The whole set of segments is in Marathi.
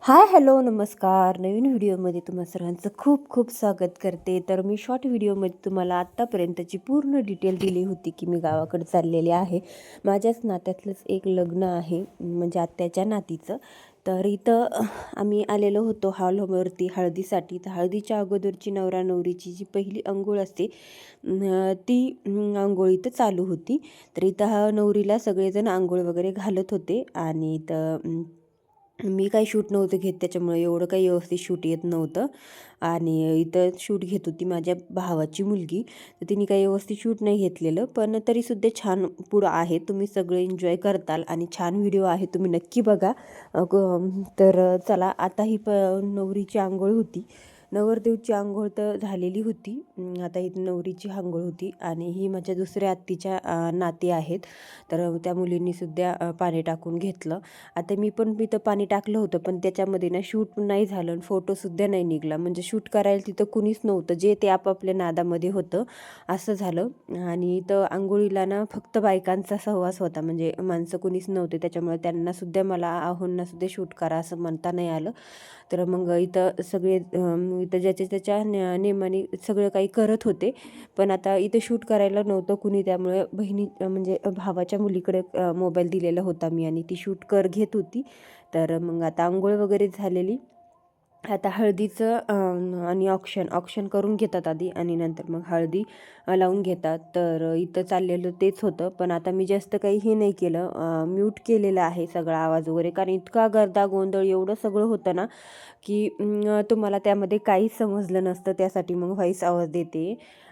हाय, हॅलो, नमस्कार. नवीन व्हिडिओमध्ये तुम्हा सर्वांचं खूप खूप स्वागत करते. तर मी शॉर्ट व्हिडिओमध्ये तुम्हाला आत्तापर्यंतची पूर्ण डिटेल दिली होती की मी गावाकडे चाललेले आहे. माझ्याच नात्यातलंच एक लग्न आहे, म्हणजे आत्याच्या नातीचं. तर इथं आम्ही आलेलो होतो हॉलवरती हळदीसाठी. तर हळदीच्या अगोदरची नवरा नवरीची जी पहिली अंघोळ असते ती अंघोळ इथं चालू होती. तर इथं नवरीला सगळेजण अंघोळ वगैरे घालत होते आणि इथं मी काही शूट नव्हतं घेत, त्याच्यामुळे एवढं काही व्यवस्थित शूट येत नव्हतं. आणि इथं शूट घेत होती माझ्या भावाची मुलगी. तर तिने काही व्यवस्थित शूट नाही घेतलेलं, पण तरीसुद्धा छान पुढं आहे. तुम्ही सगळे एन्जॉय करताल आणि छान व्हिडिओ आहे, तुम्ही नक्की बघा. तर चला, आता ही नवरीची आंघोळ होती. नवरदेवची आंघोळ तर झालेली होती. आता ही नवरीची आंघोळ होती आणि ही माझ्या दुसऱ्या आत्तीच्या नाती आहेत. तर त्या मुलींनीसुद्धा पाणी टाकून घेतलं. आता मी पण तिथं पाणी टाकलं होतं, पण त्याच्यामध्ये ना शूट नाही झालं आणि फोटोसुद्धा नाही निघाला. म्हणजे शूट करायला तिथं कुणीच नव्हतं, जे ते आपापल्या नादामध्ये होतं, असं झालं. आणि इथं अंघोळीला ना फक्त बायकांचा सहवास होता, म्हणजे माणसं कुणीच नव्हते. त्याच्यामुळे त्यांनासुद्धा मला आहोंनासुद्धा शूट करा असं म्हणता नाही आलं. तर मग इथं सगळे इथं ज्याच्या त्याच्या नेमाने सगळं काही करत होते. पण आता इथं शूट करायला नव्हतं कुणी, त्यामुळे बहिणी म्हणजे भावाच्या मुलीकडे मोबाईल दिलेला होता मी आणि ती शूट घेत होती. तर मग आता अंघोळ वगैरे झालेली. आता हळदीचं आणि ऑक्शन करून घेतात आधी आणि नंतर मग हळदी लावून घेतात. तर इथं चाललेलं तेच होतं, पण आता मी जास्त काही हे नाही केलं, म्यूट केलेलं आहे सगळा आवाज वगैरे, कारण इतका गर्दा गोंधळ एवढं सगळं होतं ना की तुम्हाला त्यामध्ये काहीच समजलं नसतं. त्यासाठी मग व्हॉईस आवाज देते.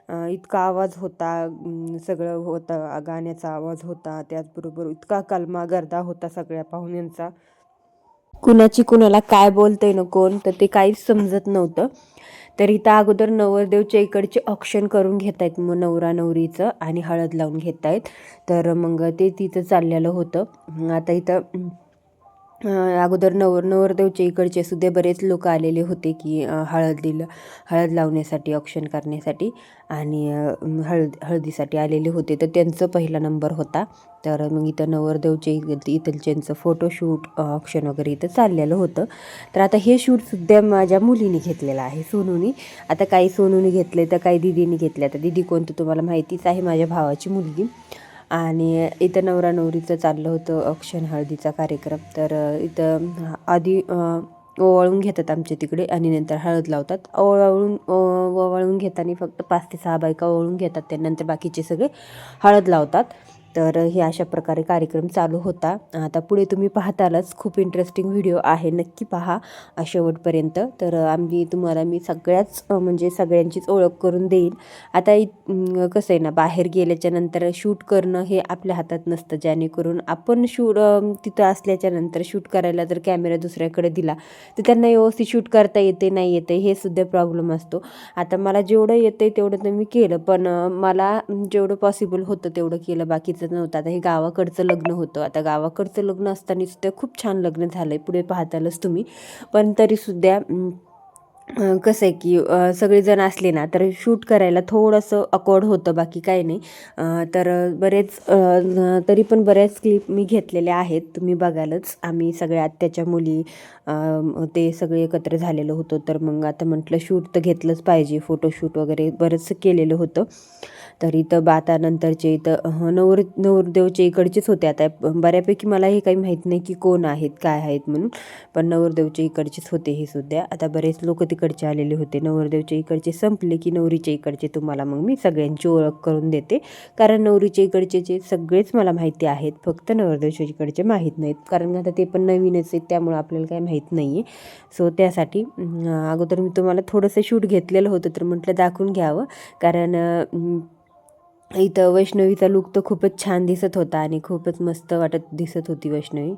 इतका आवाज होता, सगळं होतं, गाण्याचा आवाज होता, त्याचबरोबर इतका कलमा गर्दा होता सगळ्या पाहुण्यांचा. कुणाची कुणाला काय बोलतंय ना कोण, तर ते काहीच समजत नव्हतं. तर इथं अगोदर नवरदेवच्या इकडचे ऑक्शन करून घेत आहेत, मग नवरा नवरीचं, आणि हळद लावून घेत आहेत. तर मग ते तिथं चाललेलं होतं. आता इथं अगोदर नवरदेवच्या इकडचे सुद्धा बरेच लोक आलेले होते की हळद लावण्यासाठी, ऑक्शन करण्यासाठी, आणि हळदीसाठी आलेले होते. तर त्यांचं पहिला नंबर होता. तर मग इथं नवरदेवचे इथलच्यांचं फोटोशूट, ऑक्शन वगैरे इथं चाललेलं होतं. तर आता हे शूटसुद्धा माझ्या मुलीने घेतलेलं आहे, सोनूनी. आता काही सोनूने घेतले तर काही दिदीने घेतले. आता दिदी कोणतं तुम्हाला माहितीच आहे, माझ्या भावाची मुलगी. आणि इथं नवरा नवरीचं चाललं होतं औक्षण हळदीचा कार्यक्रम. तर इथं आधी ओवाळून घेतात आमच्या तिकडे आणि नंतर हळद लावतात. ओवाळून घेताना फक्त 5 ते 6 बायका ओवाळून घेतात, त्यानंतर बाकीचे सगळे हळद लावतात. तर हे अशा प्रकारे कार्यक्रम चालू होता. आता पुढे तुम्ही पाहतालच, खूप इंटरेस्टिंग व्हिडिओ आहे, नक्की पहा शेवटपर्यंत. तर तुम्हाला मी सगळ्याच म्हणजे सगळ्यांचीच ओळख करून देईन. आता कसं आहे ना, बाहेर गेल्याच्या नंतर शूट करणं हे आपल्या हातात नसतं. जेणेकरून आपण तिथं असल्याच्या नंतर शूट करायला जर कॅमेरा दुसऱ्याकडे दिला तर त्यांना व्यवस्थित शूट करता येते नाही येते हे सुद्धा प्रॉब्लेम असतो. आता मला जेवढं येतं तेवढं तर मी केलं, पण मला जेवढं पॉसिबल होतं तेवढं केलं, बाकीचं नव्हतं. आता हे गावाकडचं लग्न होतं. आता गावाकडचं लग्न असताना सुद्धा खूप छान लग्न झालं आहे, पुढे पाहतालच तुम्ही. पण तरीसुद्धा कसं आहे की सगळेजण असले ना तर शूट करायला थोडंसं अकवर्ड होतं, बाकी काही नाही. तर तरी पण बऱ्याच क्लिप मी घेतलेल्या आहेत, तुम्ही बघालच. आम्ही सगळ्या आत्याच्या मुली ते सगळे एकत्र झालेलं होतं. तर मग आता म्हटलं शूट तर घेतलंच पाहिजे, फोटोशूट वगैरे बरंचसं केलेलं होतं. तर इथं नंतरचे इथं नवरदेवचे इकडचेच होते. आता बऱ्यापैकी मला हे काही माहीत नाही की कोण आहेत काय आहेत म्हणून, पण नवरदेवचे इकडचेच होते हे सुद्धा. आता बरेच लोक तिकडचे आलेले होते. नवरदेवच्या इकडचे संपले की नवरीच्या इकडचे तुम्हाला मग मी सगळ्यांची ओळख करून देते, कारण नवरीच्या इकडचे जे सगळेच मला माहिती आहेत, फक्त नवरदेवच्या इकडचे माहीत नाहीत, कारण आता ते पण नवीनच आहेत, त्यामुळे आपल्याला काही माहीत नाही आहे. सो त्यासाठी अगोदर मी तुम्हाला थोडंसं शूट घेतलेलं होतं, तर म्हटलं दाखवून घ्यावं. कारण इथं वैष्णवीचा लूक तर खूपच छान दिसत होता आणि खूपच मस्त वाटत दिसत होती वैष्णवी.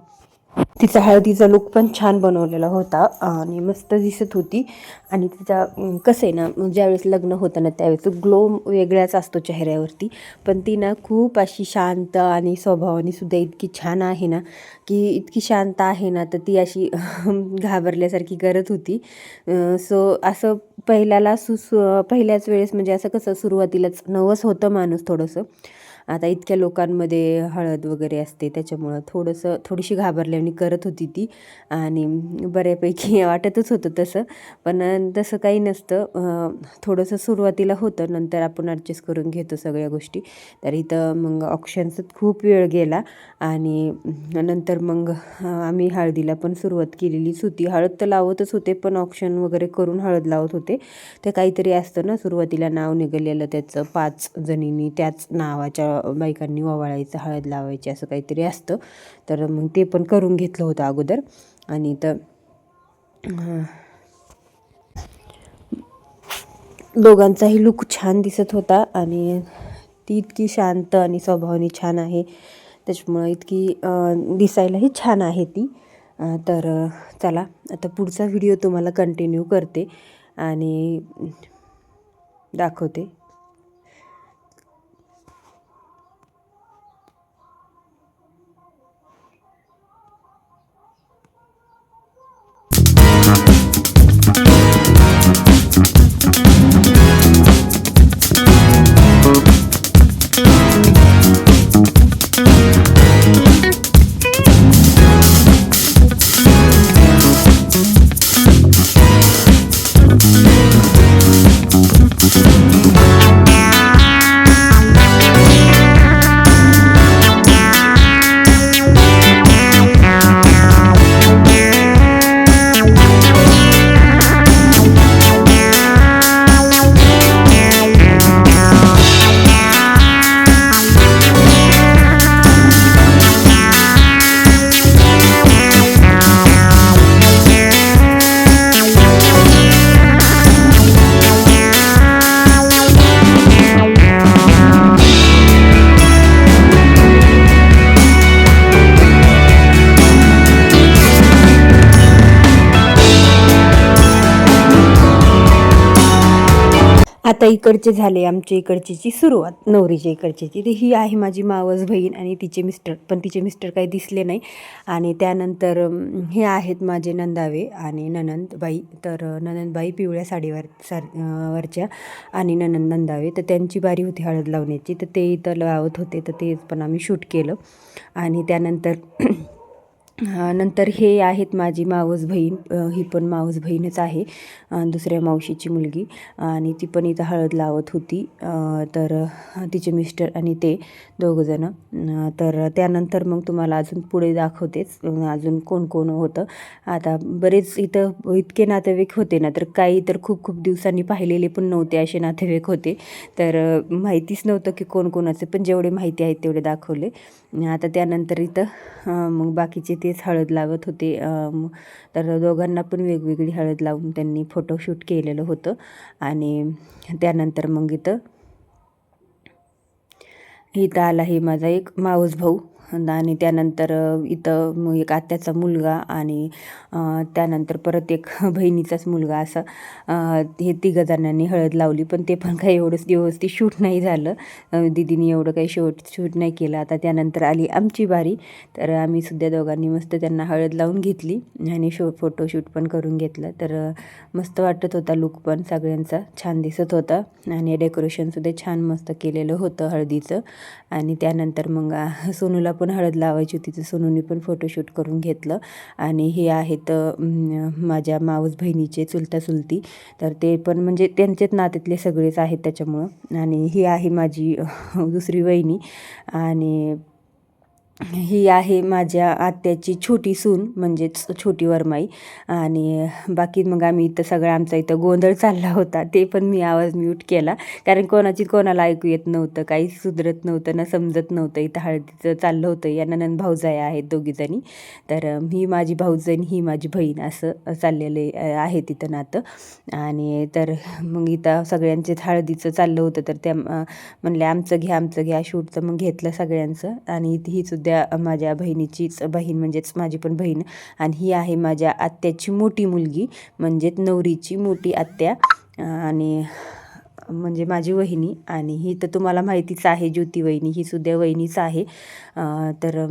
तिचा हळदीचा लूक पण छान बनवलेला होता आणि मस्त दिसत होती. आणि तिचा कसं आहे ना, ज्यावेळेस लग्न होतं ना त्यावेळेस ग्लो वेगळाच असतो चेहऱ्यावरती. पण ती ना खूप अशी शांत आणि स्वभावाने सुद्धा इतकी छान आहे ना, की इतकी शांत आहे ना, तर ती अशी घाबरल्यासारखी करत होती. सो असं पहिल्याच वेळेस म्हणजे असं कसं सुरुवातीलाच नवस होतं माणूस थोडंसं, आता इतक्या लोकांमध्ये हळद वगैरे असते त्याच्यामुळं थोडीशी घाबरल्याने करत होती ती आणि बऱ्यापैकी वाटतच होतं तसं. पण तसं काही नसतं, थोडंसं सुरुवातीला होतं, नंतर आपण ॲडजस्ट करून घेतो सगळ्या गोष्टी. तर इथं मग ऑप्शन्सच खूप वेळ गेला आणि नंतर मग आम्ही हळदीला पण सुरुवात केलेलीच होती. हळद तर लावतच होते पण ऑप्शन वगैरे करून हळद लावत होते. ते काहीतरी असतं ना, सुरुवातीला नाव निघालेलं त्याचं 5 जणींनी त्याच नावाच्या बायकांनी ओवाळायचं, हळद लावायची असं काहीतरी असतं. तर मग ते पण करून घेतलं होतं अगोदर. आणि तर दोघांचाही लुक छान दिसत होता आणि ती इतकी शांत आणि स्वभावाने छान आहे त्याच्यामुळं इतकी दिसायलाही छान आहे ती. तर चला आता पुढचा व्हिडिओ तुम्हाला कंटिन्यू करते आणि दाखवते. आता इकडचे झाले आमच्या इकडची सुरुवात, नवरीच्या इकडची. तर ही आहे माझी मावस बहीण आणि तिचे मिस्टर, पण तिचे मिस्टर काही दिसले नाही. आणि त्यानंतर हे आहेत माझे नंदावे आणि ननंदबाई. तर ननंदबाई पिवळ्या वरच्या आणि नंदावे, तर त्यांची बारी होती हळद लावण्याची, तर ते इथं लावत होते, तर ते पण आम्ही शूट केलं. आणि त्यानंतर नंतर हे आहेत माझी मावस बहीण, ही पण मावस बहीणच आहे, दुसऱ्या मावशीची मुलगी, आणि ती पण इथं हळद लावत होती. तर तिचे मिस्टर आणि ते दोघंजणं. तर त्यानंतर मग तुम्हाला अजून पुढे दाखवतेच अजून कोण कोण होतं. आता बरेच इथं इतके नातेवाईक होते ना, तर काही तर खूप खूप दिवसांनी पाहिलेले पण नव्हते असे नातेवाईक होते. तर माहितीच नव्हतं की कोण कोणाचे, पण जेवढे माहिती आहेत तेवढे दाखवले. आता त्यानंतर इथं मग बाकीचे तेच हळद लावत होते. तर दोघांना पण वेगवेगळी हळद लावून त्यांनी फोटोशूट केलेलं होतं. आणि त्यानंतर मग इथं आला हे माझा एक मावस भाऊ, आणि त्यानंतर इथं मग एक आत्याचा मुलगा आणि त्यानंतर परत एक बहिणीचाच मुलगा, असं हे तिघंजणांनी हळद लावली. पण ते पण काही एवढंच व्यवस्थित शूट नाही झालं, दीदीने एवढं काही शूट नाही केलं. आता त्यानंतर आली आमची बारी, तर आम्ही सुद्धा दोघांनी मस्त त्यांना हळद लावून घेतली आणि फोटोशूट पण करून घेतलं. तर मस्त वाटत होता, लुक पण सगळ्यांचा छान दिसत होता आणि डेकोरेशनसुद्धा छान मस्त केलेलं होतं हळदीचं. आणि त्यानंतर मग सोनूला पण हळद लावायची होती, तर सोनूने पण फोटोशूट करून घेतलं. आणि हे आहेत माझ्या मावस बहिणीचे चुलता चुलती, तर ते पण म्हणजे त्यांचेच नात्यातले सगळेच आहेत त्याच्यामुळं. आणि ही आहे माझी दुसरी वहिनी, आणि ही आहे माझ्या आत्याची छोटी सून, म्हणजेच छोटी वरमाई. आणि बाकी मग आम्ही इथं सगळं आमचा इथं गोंधळ चालला होता, ते पण मी आवाज म्यूट केला, कारण कोणाला ऐकू येत नव्हतं, काहीच सुधरत नव्हतं ना, समजत नव्हतं. इथं हळदीचं चाललं होतं. या ननंद भाऊजाया आहेत दोघीजणी, तर ही माझी भाऊजण, ही माझी बहीण, असं चाललेले आहे तिथं नातं. आणि तर मग इथं सगळ्यांचेच हळदीचं चाललं होतं, तर त्या म्हणले आमचं घ्या शूटचं. मग घेतलं सगळ्यांचं. आणि ही सुद्धा माझ्या बहिणीचीच बहीण, म्हणजेच माझी पण बहीण. आणि ही आहे माझ्या आत्याची मोठी मुलगी, म्हणजेच नवरीची मोठी आत्या, आणि म्हणजे माझी वहिनी. आणि ही तर तुम्हाला माहितीच आहे, ज्योती वहिनी, ही सुद्धा वहिनीच आहे. तर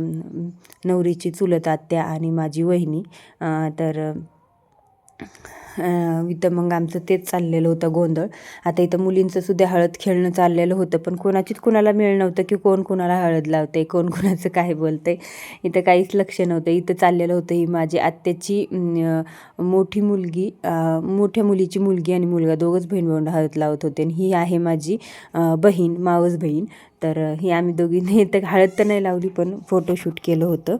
नवरीची चुलत आत्या आणि माझी वहिनी. तर इथं मग आमचं तेच चाललेलं होतं गोंधळ. आता इथं मुलींचं सुद्धा हळद खेळणं चाललेलं होतं, पण कोणाचीच कुणाला मेळ नव्हतं की कोण कुणाला हळद लावते, कोण कुणाचं काय बोलतंय. इथं काहीच लक्ष नव्हतं. इथं चाललेलं होतं ही माझी आत्याची मोठी मुलगी, मोठ्या मुलीची मुलगी आणि मुलगा दोघंच बहीण भावंड हळद लावत होते. आणि ही आहे माझी बहीण, मावस बहीण. तर ही आम्ही दोघींनी इथं हळद तर नाही लावली, पण फोटोशूट केलं होतं.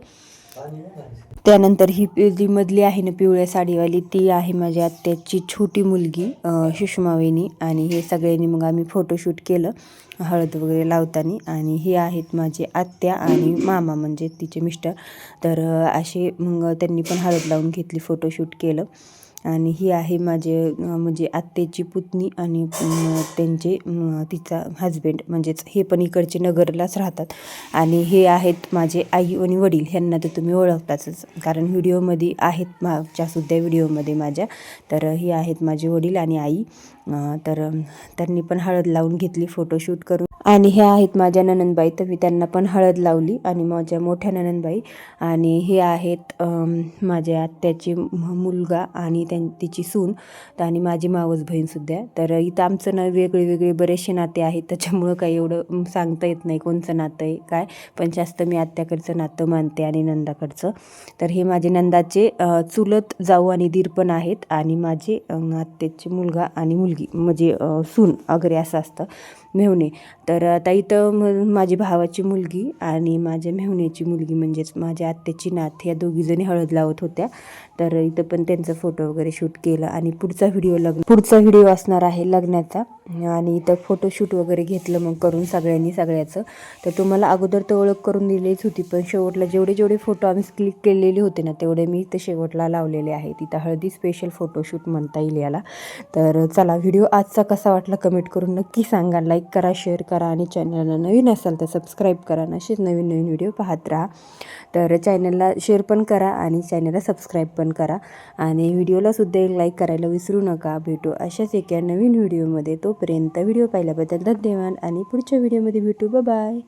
त्यानंतर ही जी मधली आहे ना पिवळ्या साडीवाली, ती आहे माझ्या आत्याची छोटी मुलगी सुषमावहिनी. आणि हे सगळ्यांनी मग आम्ही फोटोशूट केलं हळद वगैरे लावताना. आणि हे आहेत माझे आत्या आणि मामा म्हणजे तिचे मिस्टर. तर असे मग त्यांनी पण हळद लावून घेतली, फोटोशूट केलं. आणि ही आहे माझे म्हणजे आत्याची पुतणी आणि त्यांचे तिचा हजबंड, म्हणजेच हे पण इकडचे नगरलाच राहतात. आणि हे आहेत माझे आई आणि वडील. ह्यांना तर तुम्ही ओळखताच, कारण व्हिडिओमध्ये आहेत मागच्यासुद्धा व्हिडिओमध्ये माझ्या. तर ही आहेत माझे वडील आणि आई. तर त्यांनी पण हळद लावून घेतली फोटोशूट करून. आणि ह्या आहेत माझ्या ननंदबाई, तर मी त्यांना पण हळद लावली. आणि माझ्या मोठ्या ननंदबाई. आणि हे आहेत माझ्या आत्याची मुलगा आणि तिची सून आणि माझी मावस बहीणसुद्धा. तर इथं आमचं ना वेगळे बरेचसे नाते आहेत, त्याच्यामुळं काही एवढं सांगता येत नाही कोणचं नातं आहे काय. पण जास्त मी आत्याकडचं नातं मानते आणि नंदाकडचं. तर हे माझे नंदाचे चुलत जाऊ आणि दीर पण आहेत. आणि माझे आत्याचे मुलगा आणि मुलगी म्हणजे सून वगैरे असं असतं, मेहुणे. तर आता इथं माझी भावाची मुलगी आणि माझ्या मेहुण्याची मुलगी म्हणजेच माझ्या आत्याची नात, ह्या दोघीजणी हळद लावत होत्या. तर इथं पण त्यांचा फोटो वगैरे शूट केला. आणि पुढचा व्हिडिओ असणार आहे लग्नाचा. आणि इथं फोटोशूट वगैरे घेतलं मग करून सगळ्याचं. तर तुम्हाला अगोदर तर ओळख करून दिलीच होती, पण शेवटला जेवढे फोटो आम्ही क्लिक केलेले होते ना, तेवढे मी इथं शेवटला लावलेले आहेत. तिथं हळदी स्पेशल फोटोशूट म्हणता येईल याला. तर चला, व्हिडिओ आजचा कसा वाटला कमेंट करून नक्की सांगा. लाईक करा, शेअर करा आणि चॅनलला नवीन असाल तर सबस्क्राईब करा. असेच नवीन व्हिडिओ पाहत राहा. तर चॅनलला शेअर पण करा आणि चॅनलला सबस्क्राईब पण करा. आणि व्हिडिओला सुद्धा एक लाईक करायला विसरू नका. भेटू अशाच एका नवीन व्हिडिओमध्ये. तोपर्यंत व्हिडिओ पाहिल्याबद्दल धन्यवाद आणि पुढच्या व्हिडिओमध्ये भेटू. बाय.